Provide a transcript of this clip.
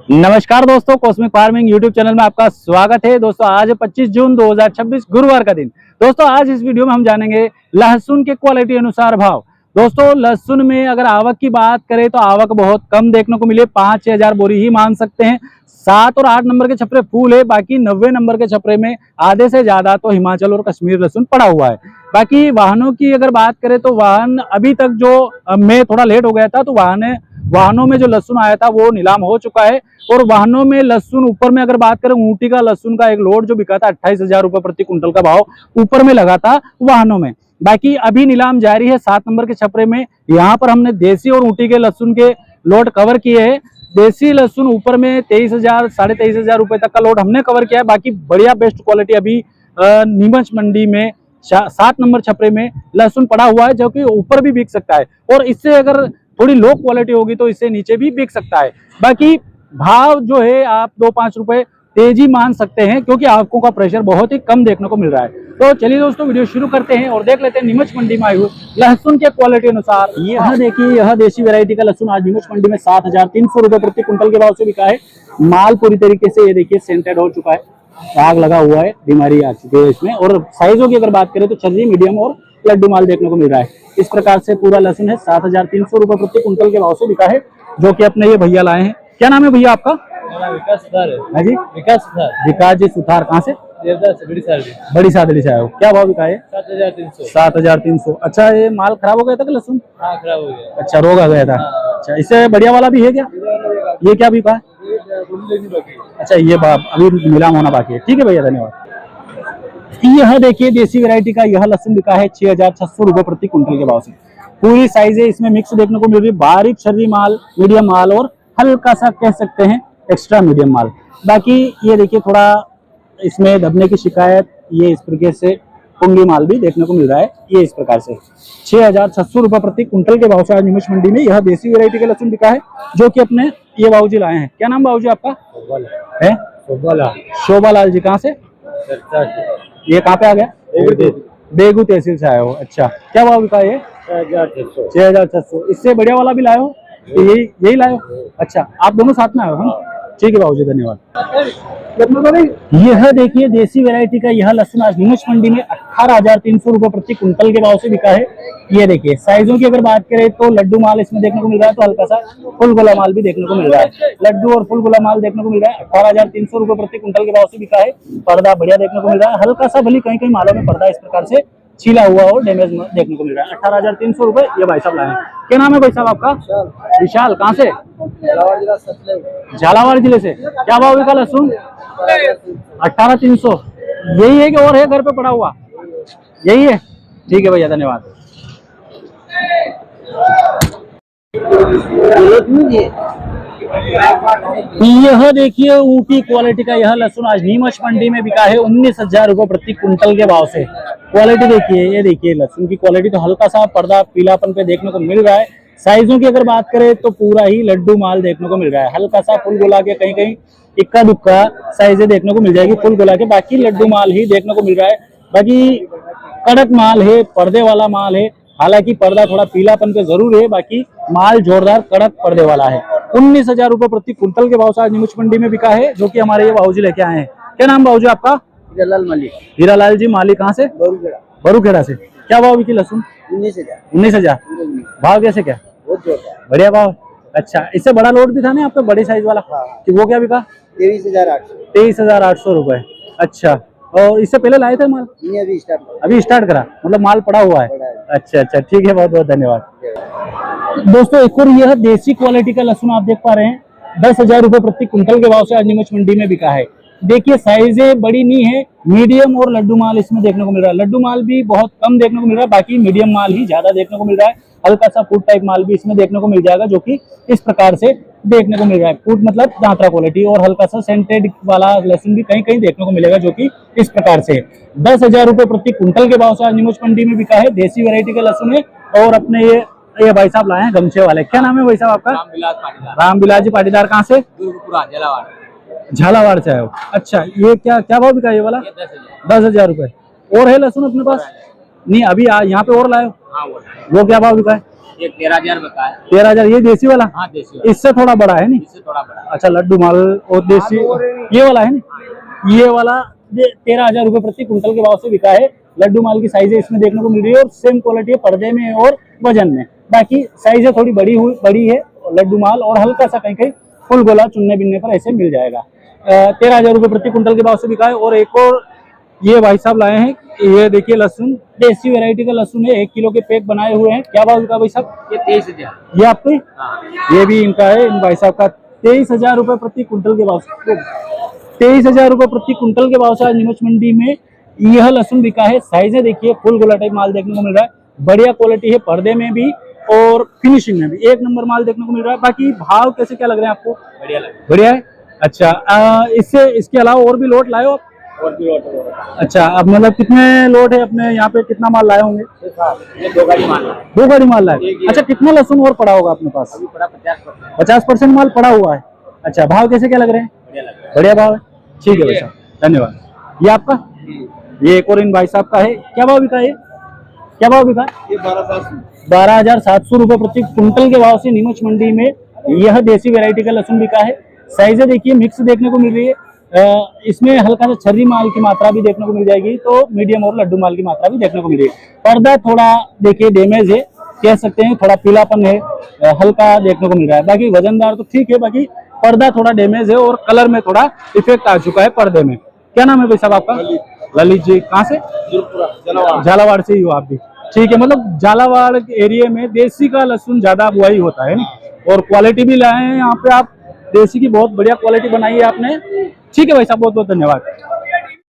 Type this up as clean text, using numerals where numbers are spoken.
नमस्कार दोस्तों, cosmic farming YouTube channel में आपका स्वागत है। दोस्तों आज 25 जून 2026 गुरुवार का दिन। दोस्तों आज इस वीडियो में हम जानेंगे लहसुन के क्वालिटी अनुसार भाव। दोस्तों लहसुन में अगर आवक की बात करें तो आवक बहुत कम देखने को मिली, 5-6 हजार बोरी ही मान सकते हैं। 7 और 8 नंबर के छपरे फूल है, बाकी 90 नंबर के छपरे में आधे से ज्यादा तो हिमाचल और कश्मीर लहसुन पड़ा हुआ है। बाकी वाहनों की अगर बात करें तो वाहन अभी तक जो मैं थोड़ा लेट हो गया था तो वाहनों में जो लहसुन आया था वो नीलाम हो चुका है। और वाहनों में लहसुन ऊपर में अगर बात करें, ऊटी का लहसुन का एक लोड जो बिका था 28,000 रुपए प्रति कुंटल का भाव ऊपर में लगा था वाहनों में। बाकी अभी नीलाम जारी है 7 नंबर के छपरे में। यहाँ पर हमने देसी और ऊटी के लहसुन के लोड कवर किए हैं। देसी लहसुन ऊपर में 23,000 साढ़े 23,000 रुपए तक का लोड हमने कवर किया है। बाकी बढ़िया बेस्ट क्वालिटी अभी नीमच मंडी में 7 नंबर छपरे में लहसुन पड़ा हुआ है, जो कि ऊपर भी बिक सकता है और इससे अगर थोड़ी लो क्वालिटी होगी तो इससे नीचे भी बिक सकता है। बाकी भाव जो है आप 2-5 रुपए तेजी मान सकते हैं, क्योंकि आपको का प्रेशर बहुत ही कम देखने को मिल रहा है। तो चलिए दोस्तों वीडियो शुरू करते हैं और देख लेते हैं नीमच मंडी में आए हुए लहसुन के क्वालिटी अनुसार। यह देखिए, यह देसी वैरायटी का लहसुन आज नीमच मंडी में 7,300 रुपए प्रति कुंटल के भाव से बिका है। माल पूरी तरीके से ये देखिए सेंटेड हो चुका है, आग लगा हुआ है, बीमारी आ चुकी है इसमें। और साइजों की अगर बात करें तो छर्री, मीडियम और लड्डू माल देखने को मिल रहा है। इस प्रकार से पूरा लहसुन है 7,300 रुपए प्रति कुंटल के भाव से बिका है, जो कि अपने ये भैया लाए हैं। क्या नाम है भैया आपका? विकास सुथार है जी, विकास जी सुथार। कहाँ से? बड़ी सादड़ी से आए हो। क्या भाव बिका है? 7,300। अच्छा, ये माल खराब हो गया था कि लहसुन? हाँ, खराब हो गया। अच्छा, रोग आ गया था। अच्छा, इससे बढ़िया वाला भी है क्या? ये क्या बिका है? अच्छा, ये अभी नीलाम होना बाकी है। ठीक है भैया, धन्यवाद। यह देखिए देसी वैरायटी का यह लहसुन बिका है 6,600 रुपए प्रति कुंटल के भाव से। पूरी साइज है, इसमें मिक्स देखने को मिल रही है, बारीक छर्री माल, मीडियम माल और हल्का सा कह सकते हैं एक्स्ट्रा मीडियम माल। बाकी ये देखिए थोड़ा इसमें दबने की शिकायत, ये इस प्रकार से पुंगी माल भी देखने को मिल रहा है। ये इस प्रकार से 6,600 रुपए प्रति कुंटल के भाव से आज नीमच मंडी में यह देसी वैरायटी का लहसुन बिका है, जो कि अपने ये बाबूजी लाए हैं। क्या नाम बाबूजी आपका है? शोभा लाल जी। कहाँ से? ये कहाँ पे आ गया? बेगू तहसील से आए हो। अच्छा, क्या भाव बिका ये? 6,600। इससे बढ़िया वाला भी लाए हो? यही लाए हो? अच्छा, आप दोनों साथ में आए हो? हम ठीक है बाबूजी, धन्यवाद। यह देखिए देसी वैरायटी का यह लहसुन आज नीमच मंडी में 18,300 रुपए प्रति कुंटल के भाव से बिका है। ये देखिए साइजों की अगर बात करें तो लड्डू माल इसमें देखने को मिल रहा है, तो हल्का सा फुल गोला माल भी देखने को मिल रहा है। लड्डू और फुल गोला माल देखने को मिल रहा है। 18,300 रुपए प्रति कुंटल के भाव से बिका है। पर्दा बढ़िया देखने को मिल रहा है, हल्का सा भली कहीं कहीं मालों में पर्दा इस प्रकार से छीला हुआ और डैमेज देखने को मिल रहा है। 18,300 रुपए ये भाई साहब लाए हैं। क्या नाम है भाई साहब आपका? विशाल। कहाँ से? झालावाड़ जिले से। क्या भाव बिका लहसुन? 18,300। यही है कि और है घर पे पड़ा हुआ? यही है, ठीक है भैया, धन्यवाद। यह देखिए ऊटी क्वालिटी का यह लहसुन आज नीमच मंडी में बिका है 19,000 रुपए प्रति कुंटल के भाव से। क्वालिटी देखिए, ये देखिए लहसुन की क्वालिटी तो हल्का सा पर्दा पीलापन पे देखने को मिल रहा है। साइजों की अगर बात करें तो पूरा ही लड्डू माल देखने को मिल रहा है। हल्का सा फुल गोला के कहीं कहीं इक्का दुक्का साइजें देखने को मिल जाएगी फुल गोला के, बाकी लड्डू माल ही देखने को मिल रहा है। बाकी कड़क माल है, पर्दे वाला माल है। हालांकि पर्दा थोड़ा पीलापन पे जरूर है, बाकी माल जोरदार कड़क पर्दे वाला है। 19,000 रुपए प्रति कुंटल के भाव से आज नीमच मंडी में बिका है, जो कि हमारे ये बाबूजी लेके आए हैं। क्या नाम बाबूजी आपका? हीरालाल मालिक। हीरालाल जी मालिक। कहाँ से? बरूखेड़ा से। क्या भाव बिकी लहसुन? 19,000। भाव कैसे? क्या बढ़िया भाव। अच्छा, इससे बड़ा लोड भी था ना आपका, बड़े साइज वाला? कि वो क्या बिका? 23,800 रुपए। अच्छा, और इससे पहले लाए थे माल? अभी स्टार्ट करा, मतलब माल पड़ा हुआ है। अच्छा अच्छा, ठीक है, बहुत बहुत धन्यवाद। दोस्तों एक और यह देसी क्वालिटी का लहसुन आप देख पा रहे हैं, 10,000 रुपए प्रति कुंटल के भाव से आज नीमच मंडी में बिका है। देखिए साइजें बड़ी नहीं है, मीडियम और लड्डू माल इसमें देखने को मिल रहा है। लड्डू माल भी बहुत कम देखने को मिल रहा है, बाकी मीडियम माल ही ज्यादा देखने को मिल रहा है। हल्का सा फूड टाइप माल भी इसमें देखने को मिल जाएगा, जो कि इस प्रकार से देखने को मिल रहा है। फूड मतलब दांतरा क्वालिटी, और हल्का सा सेंटेड वाला लहसुन भी कहीं कहीं देखने को मिलेगा, जो कि इस प्रकार से 10,000 रुपए प्रति कुंटल के भाव से आज नीमच मंडी में बिका है। देसी वैरायटी का लहसुन है। और अपने ये भाई साहब लाए हैं गमछे वाले। क्या नाम है भाई साहब आपका? रामविलास जी पाटीदार। कहाँ से? झालावाड़ से आए हो। अच्छा, ये क्या क्या भाव बिका ये वाला? 10,000 रुपए। और है लहसुन अपने पास? नहीं, अभी यहाँ पे और लाए हो? वो क्या भाव बिका है? ये 13,000 का है। 13,000। ये देसी वाला? हाँ देसी वाला। इससे थोड़ा बड़ा है नहीं? इससे थोड़ा बड़ा। अच्छा, लड्डू माल और देसी ये वाला है ना? ये वाला 13,000 रुपए प्रति कुंटल के भाव से बिका है। लड्डू माल की साइज इसमें देखने को मिल रही है और सेम क्वालिटी है पर्दे में और वजन में। बाकी साइज थोड़ी बड़ी है लड्डू माल, और हल्का सा कहीं कहीं फुल गोला चुनने बिनने पर ऐसे मिल जाएगा। 13,000 रुपए प्रति कुंटल के भाव से बिका है। और एक और ये भाई साहब लाए हैं, ये देखिए लहसुन, देसी वैरायटी का लहसुन है। 1 किलो के पैक बनाए हुए हैं। क्या भाव बिका भाई साहब? ये 23,000। ये आपके? हाँ। ये भी इनका है, इन भाई साहब का 23,000 रुपए प्रति कुंटल के भाव से। 23,000 रुपए प्रति कुंटल के भाव से आज नीमच मंडी में यह लहसुन बिका है। साइज है देखिए, फुल गोला टाइप माल देखने को मिल रहा है। बढ़िया क्वालिटी है, पर्दे में भी और फिनिशिंग में भी 1 नंबर माल देखने को मिल रहा है। बाकी भाव कैसे क्या लग रहे हैं आपको? बढ़िया लगे। बढ़िया है। अच्छा, इसके अलावा और भी लोट लाए हो आप? और भी ऑर्डर। अच्छा, अब मतलब कितने लोट है अपने यहाँ पे, कितना माल लाए होंगे? ये 2 गाड़ी माल है। 2 गाड़ी माल लाए। अच्छा, कितना लहसुन और पड़ा होगा अपने पास? अभी पड़ा 50%। 50% माल पड़ा हुआ है। अच्छा, भाव कैसे क्या लग रहे हैं? बढ़िया लग रहा है। बढ़िया भाव है। ठीक है भाई साहब, धन्यवाद। ये आपका? ये एक और इन भाई साहब का है। क्या भाव बिका है? क्या भाव बिका? ये 12,700। 12,700 रुपए प्रति कुंटल के भाव से नीमच मंडी में यह देसी वैरायटी का लहसुन बिका है। साइजें देखिए मिक्स देखने को मिल रही है। इसमें हल्का सा छर्री माल की मात्रा भी देखने को मिल जाएगी, तो मीडियम और लड्डू माल की मात्रा भी देखने को मिल रही है। पर्दा थोड़ा देखिए डैमेज है, कह सकते हैं थोड़ा पीलापन है, हल्का देखने को मिल रहा है। बाकी वजनदार तो ठीक है, बाकी पर्दा थोड़ा डैमेज है और कलर में थोड़ा इफेक्ट आ चुका है पर्दे में। क्या नाम है भाई साहब आपका? ललित जी। कहाँ से? झालावाड़ से ही हो आप भी? ठीक है, मतलब झालावाड़ एरिया में देसी का लहसुन ज्यादा बुआई होता है ना, और क्वालिटी भी लाए हैं यहाँ पे आप। देसी की बहुत बढ़िया क्वालिटी बनाई है आपने। ठीक है भाई साहब, बहुत बहुत धन्यवाद।